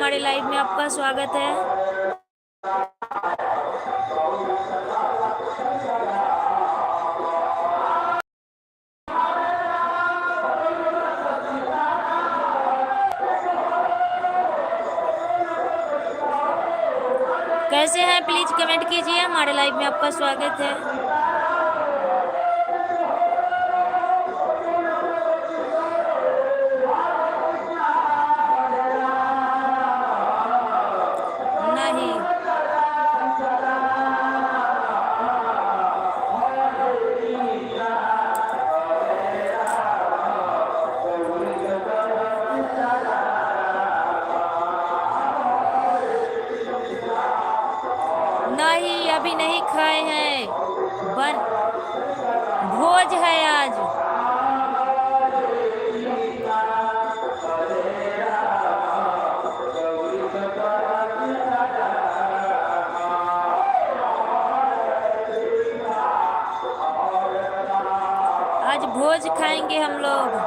हमारे लाइव में आपका स्वागत है। कैसे हैं प्लीज कमेंट कीजिए। हमारे लाइव में आपका स्वागत है। नहीं, नहीं अभी नहीं खाए हैं। भोज है आज। आज भोज खाएंगे हम लोग।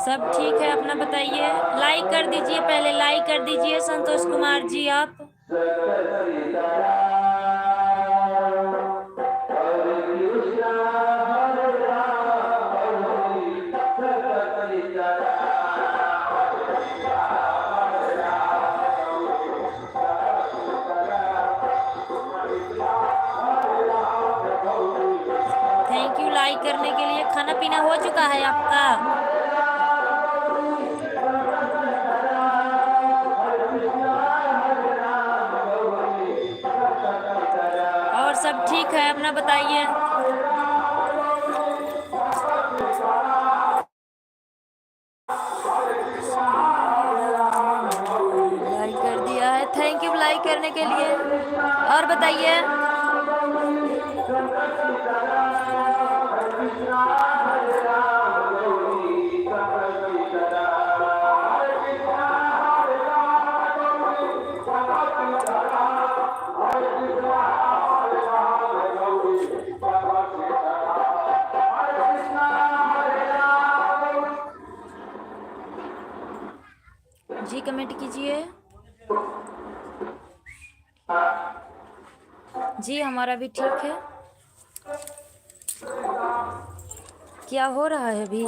सब ठीक है, अपना बताइए। लाइक कर दीजिए, पहले लाइक कर दीजिए संतोष कुमार जी आप। थैंक यू लाइक करने के लिए। खाना पीना हो चुका है आपका? और सब ठीक है, अपना बताइए। लाइक कर दिया है, थैंक यू लाइक करने के लिए। और बताइए। जी कमेंट कीजिए। जी हमारा भी ठीक है। क्या हो रहा है अभी?